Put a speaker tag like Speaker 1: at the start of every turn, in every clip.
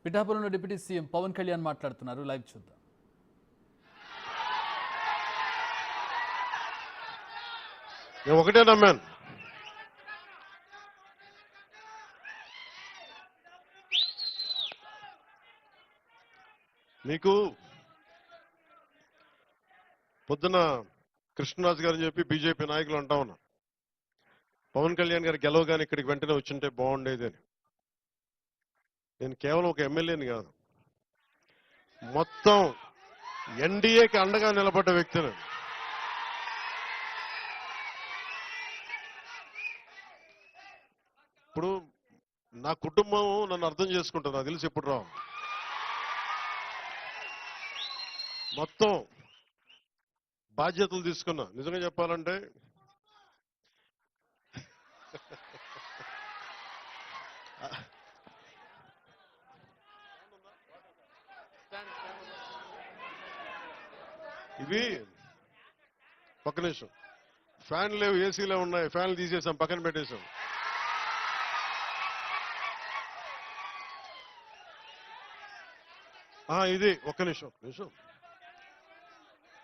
Speaker 1: పిఠాపురంలో deputy CM Pawan Kalyan మాట్లాడుతున్నారు. Live చూద్దాం.
Speaker 2: నేను ఒకటే నమ్మాను, మీకు పొద్దున కృష్ణరాజు గారు చెప్పి బీజేపీ నాయకులు అంటా ఉన్నా, పవన్ కళ్యాణ్ గారు గెలవగానే ఇక్కడికి వెంటనే వచ్చింటే బాగుండేది అని. నేను కేవలం ఒక ఎమ్మెల్యేని కాదు, మొత్తం ఎన్డీఏకి అండగా నిలబడ్డ వ్యక్తిని. ఇప్పుడు నా కుటుంబం నన్ను అర్థం చేసుకుంటుంది, నాకు తెలిసి ఎప్పుడు రావు. మొత్తం బాధ్యతలు తీసుకున్నా. నిజంగా చెప్పాలంటే ఇవి పక్క నిమిషం, ఫ్యాన్ లేవు, ఏసీలే ఉన్నాయి, ఫ్యాన్లు తీసేసాం, పక్కన పెట్టేశాం. ఇది ఒక్క నిమిషం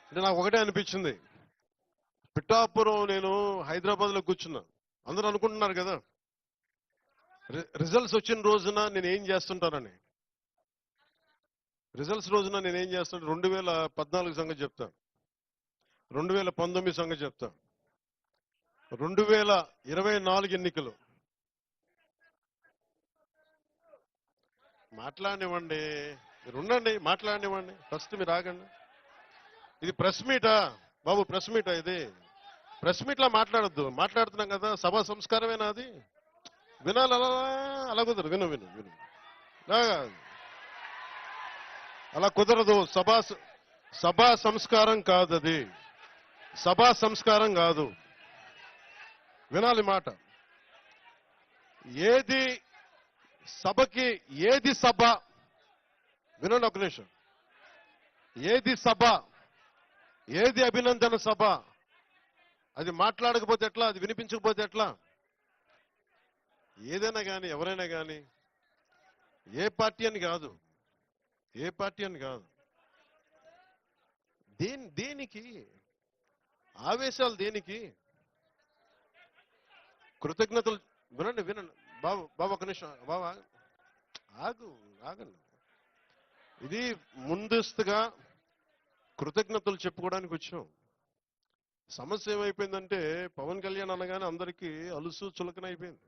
Speaker 2: అంటే నాకు ఒకటే అనిపించింది, పిఠాపురం నేను హైదరాబాద్లో కూర్చున్నా. అందరూ అనుకుంటున్నారు కదా రిజల్ట్స్ వచ్చిన రోజున నేను ఏం చేస్తుంటానని. రిజల్ట్స్ రోజున నేను ఏం చేస్తాను, 2014 సంగతి చెప్తా, 2019 సంగతి చెప్తా, 2024 ఎన్నికలు. మాట్లాడినివ్వండి, మీరు ఉండండి, మాట్లాడినివ్వండి, ఫస్ట్ మీరు ఆగండి. ఇది ప్రెస్ మీటా బాబు? ప్రెస్ మీటా ఇది? ప్రెస్ మీట్లా మాట్లాడద్దు. మాట్లాడుతున్నాం కదా, సభా సంస్కారమేనా అది? వినాలి, అలా కుదరదు. విను అలా కుదరదు. సభా సంస్కారం కాదు అది, సభా సంస్కారం కాదు. వినాలి మాట. ఏది సభకి, ఏది సభ? వినండి ఒక నిమిషం. ఏది సభ, ఏది అభినందన సభ? అది మాట్లాడకపోతే ఎట్లా, అది వినిపించకపోతే ఎట్లా? ఏదైనా కానీ, ఎవరైనా కానీ, ఏ పార్టీ అని కాదు, ఏ పార్టీ అని కాదు, దేనికి ఆవేశాలు, దేనికి కృతజ్ఞతలు? వినండి బాబు ఒక నిమిషం, బాబా ఆగండి. ఇది ముందస్తుగా కృతజ్ఞతలు చెప్పుకోవడానికి వచ్చాం. సమస్య ఏమైపోయిందంటే, పవన్ కళ్యాణ్ అనగానే అందరికీ అలుసు చులకన అయిపోయింది.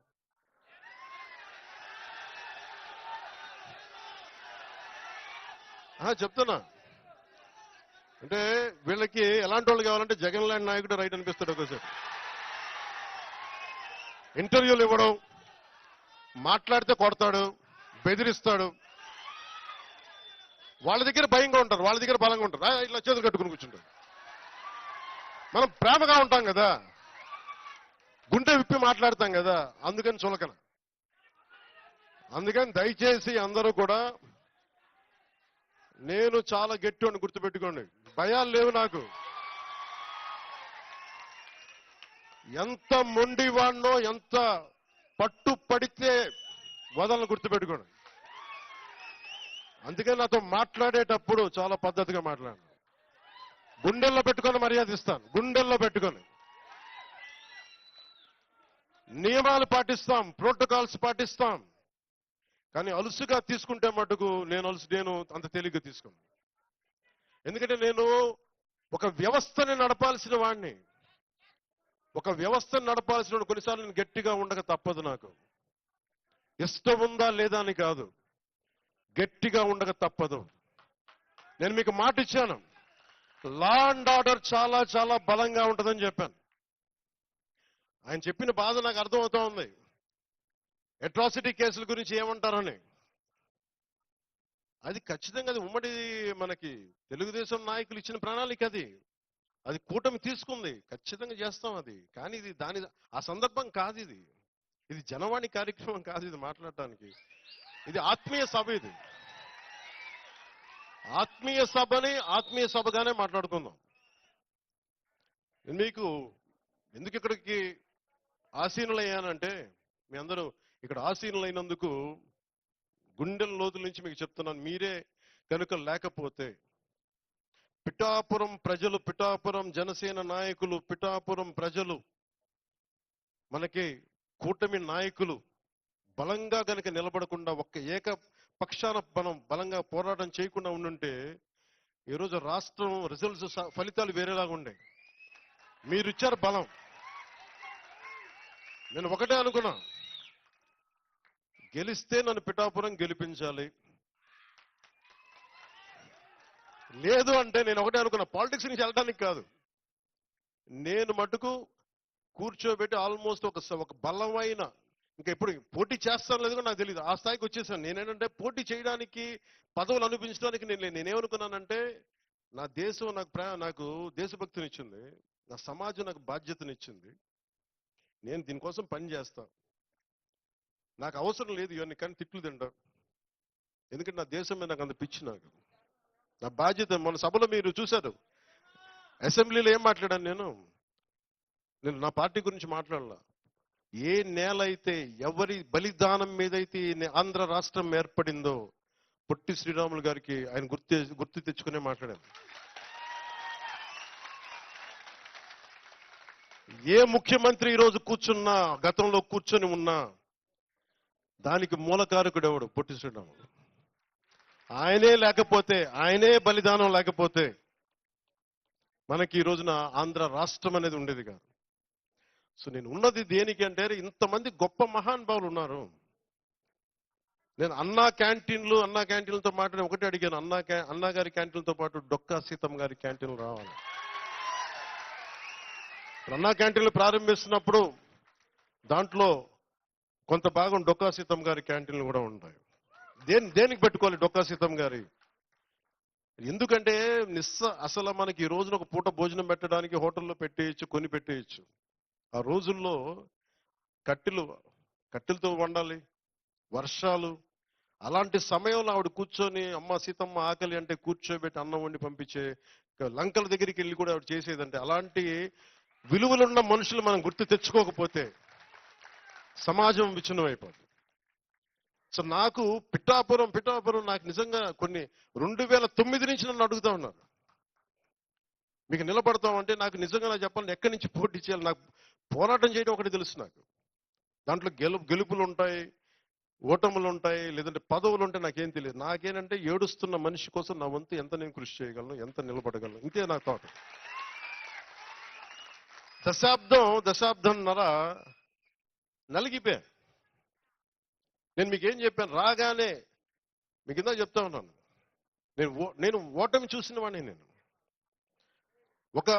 Speaker 2: చెప్తున్నా అంటే, వీళ్ళకి ఎలాంటి వాళ్ళు కావాలంటే జగన్ లాంటి నాయకుడు రైట్ అనిపిస్తాడు. ఒకసారి ఇంటర్వ్యూలు ఇవ్వడం, మాట్లాడితే కొడతాడు, బెదిరిస్తాడు. వాళ్ళ దగ్గర భయంగా ఉంటారు, వాళ్ళ దగ్గర బలంగా ఉంటారు. ఇట్లా చేతులు కట్టుకుని కూర్చుంటారు. మనం ప్రేమగా ఉంటాం కదా, గుండె విప్పి మాట్లాడతాం కదా, అందుకని చులకన. అందుకని దయచేసి అందరూ కూడా, నేను చాలా గట్టివాడిని, గుర్తుపెట్టుకోండి. భయాలు లేవు నాకు. ఎంత మొండివాడినో, ఎంత పట్టు పడితే వదలను, గుర్తుపెట్టుకోండి. అందుకని నాతో మాట్లాడేటప్పుడు చాలా పద్ధతిగా మాట్లాడాను. గుండెల్లో పెట్టుకొని మర్యాద ఇస్తాను, గుండెల్లో పెట్టుకొని. నియమాలు పాటిస్తాం, ప్రోటోకాల్స్ పాటిస్తాం. కానీ అలుసుగా తీసుకుంటే మటుకు నేను అంత తేలిగ్గా తీసుకున్నాను. ఎందుకంటే నేను ఒక వ్యవస్థని నడపాల్సిన వాడిని. ఒక వ్యవస్థను నడపాల్సిన కొన్నిసార్లు నేను గట్టిగా ఉండక తప్పదు. నాకు ఇష్టం ఉందా లేదా అని కాదు, గట్టిగా ఉండక తప్పదు. నేను మీకు మాట ఇచ్చాను, లా అండ్ ఆర్డర్ చాలా చాలా బలంగా ఉంటుందని చెప్పాను. ఆయన చెప్పిన బాధ నాకు అర్థమవుతా ఉంది. అట్రాసిటీ కేసుల గురించి ఏమంటారని. అది ఖచ్చితంగా అది ఉమ్మడి మనకి తెలుగుదేశం నాయకులు ఇచ్చిన ప్రణాళిక. అది కూటమి తీసుకుంది, ఖచ్చితంగా చేస్తాం అది. కానీ ఇది ఆ సందర్భం కాదు. ఇది జనవాణి కార్యక్రమం కాదు, ఇది మాట్లాడటానికి. ఇది ఆత్మీయ సభ. ఇది ఆత్మీయ సభని ఆత్మీయ సభగానే మాట్లాడుకుందాం. మీకు ఎందుకు ఇక్కడికి ఆసీనులయ్యానంటే, మీ అందరూ ఇక్కడ ఆసీనులైనందుకు గుండెల లోతుల నుంచి మీకు చెప్తున్నాను, మీరే కనుక లేకపోతే పిఠాపురం ప్రజలు, పిఠాపురం జనసేన నాయకులు, పిఠాపురం ప్రజలు, మనకి కూటమి నాయకులు బలంగా గనక నిలబడకుండా ఒక్క ఏకపక్షాన మనం బలంగా పోరాటం చేయకుండా ఉండుంటే ఈరోజు రాష్ట్రం రిజల్ట్స్ ఫలితాలు వేరేలాగా ఉండే. మీరు ఇచ్చారు బలం. నేను ఒకటే అనుకున్నా, గెలిస్తే నన్ను పిఠాపురం గెలిపించాలి. లేదు అంటే నేను ఒకటే అనుకున్నా, పాలిటిక్స్ నుంచి వెళ్ళడానికి కాదు, నేను మటుకు కూర్చోబెట్టి ఆల్మోస్ట్ ఒక బలమైన, ఇంకా ఎప్పుడు పోటీ చేస్తాను లేదు నాకు తెలియదు, ఆ స్థాయికి వచ్చేసాను. నేనేంటంటే పోటీ చేయడానికి, పదవులు అనిపించడానికి నేనేమనుకున్నానంటే, నా దేశం నాకు దేశభక్తినిచ్చింది, నా సమాజం నాకు బాధ్యతనిచ్చింది, నేను దీనికోసం పని చేస్తా. నాకు అవసరం లేదు ఇవన్నీ, కానీ తిట్లు తింటా. ఎందుకంటే నా దేశం మీద నాకు అంత పిచ్చి. నాకు నా బాధ్యత. మన సభలో మీరు చూశారు, అసెంబ్లీలో ఏం మాట్లాడాను నేను నా పార్టీ గురించి మాట్లాడాల. ఏ నేల అయితే, ఎవరి బలిదానం మీదైతే ఆంధ్ర రాష్ట్రం ఏర్పడిందో, పొట్టి శ్రీరాములు గారికి ఆయన గుర్తు తెచ్చుకునే మాట్లాడాను. ఏ ముఖ్యమంత్రి ఈరోజు కూర్చున్నా, గతంలో కూర్చొని ఉన్నా, దానికి మూలకారకుడు ఎవడు? పొట్టి శ్రీరాములు. ఆయనే లేకపోతే, ఆయనే బలిదానం లేకపోతే మనకి ఈ రోజున ఆంధ్ర రాష్ట్రం అనేది ఉండేది కాదు. సో నేను ఉన్నది దేనికి అంటే, ఇంతమంది గొప్ప మహానుభావులు ఉన్నారు. నేను అన్నా క్యాంటీన్లతో మాట్లాడి ఒకటే అడిగాను, అన్నా గారి క్యాంటీన్లతో పాటు డొక్కా సీతమ్మ గారి క్యాంటీన్లు రావాలి. అన్నా క్యాంటీన్లు ప్రారంభిస్తున్నప్పుడు దాంట్లో కొంత భాగం డొక్కా సీతమ్మ గారి క్యాంటీన్లు కూడా ఉంటాయి. దేనికి పెట్టుకోవాలి డొక్కా సీతమ్మ గారి? ఎందుకంటే అసలు మనకి ఈ రోజున ఒక పూట భోజనం పెట్టడానికి హోటల్లో పెట్టేయచ్చు, కొని పెట్టేయచ్చు. ఆ రోజుల్లో కట్టెలతో వండాలి, వర్షాలు, అలాంటి సమయంలో ఆవిడ కూర్చొని, అమ్మ సీతమ్మ ఆకలి అంటే కూర్చోబెట్టి అన్నం వండి పంపించే, లంకల దగ్గరికి వెళ్ళి కూడా ఆవిడ చేసేదంటే, అలాంటి విలువలున్న మనుషులు మనం గుర్తు తెచ్చుకోకపోతే సమాజం విచ్ఛిన్నం అయిపోతుంది. సో నాకు పిఠాపురం నాకు నిజంగా కొన్ని 2009 నుంచి నన్ను అడుగుతా ఉన్నారు, మీకు నిలబడతామంటే. నాకు నిజంగా నాకు చెప్పాలని, ఎక్కడి నుంచి పోటీ చేయాలి? నాకు పోరాటం చేయడం ఒకటి తెలుసు. నాకు దాంట్లో గెలుపులు ఉంటాయి, ఓటములు ఉంటాయి, లేదంటే పదవులు ఉంటాయి, నాకేం తెలియదు. నాకేంటంటే, ఏడుస్తున్న మనిషి కోసం నా వంతు ఎంత నేను కృషి చేయగలను, ఎంత నిలబడగలను, ఇంతే నా థాట్. దశాబ్దంన్నర నలిగిపోయా. నేను మీకేం చెప్పాను? రాగానే మీకు ఇందాక చెప్తా ఉన్నాను, నేను ఓటమి చూసిన వాడిని. నేను ఒక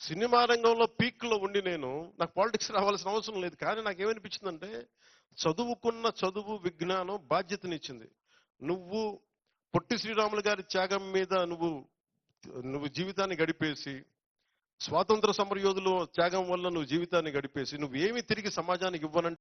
Speaker 2: సినిమా రంగంలో పీక్లో ఉండి నాకు పాలిటిక్స్ రావాల్సిన అవసరం లేదు. కానీ నాకేమనిపించిందంటే, చదువు విజ్ఞానం బాధ్యతనిచ్చింది. నువ్వు పొట్టి శ్రీరాములు గారి త్యాగం మీద నువ్వు జీవితాన్ని గడిపేసి, స్వాతంత్ర సమరయోధులు త్యాగం వల్ల నువ్వు జీవితాన్ని గడిపేసి, నువ్వేమి తిరిగి సమాజానికి ఇవ్వనంటే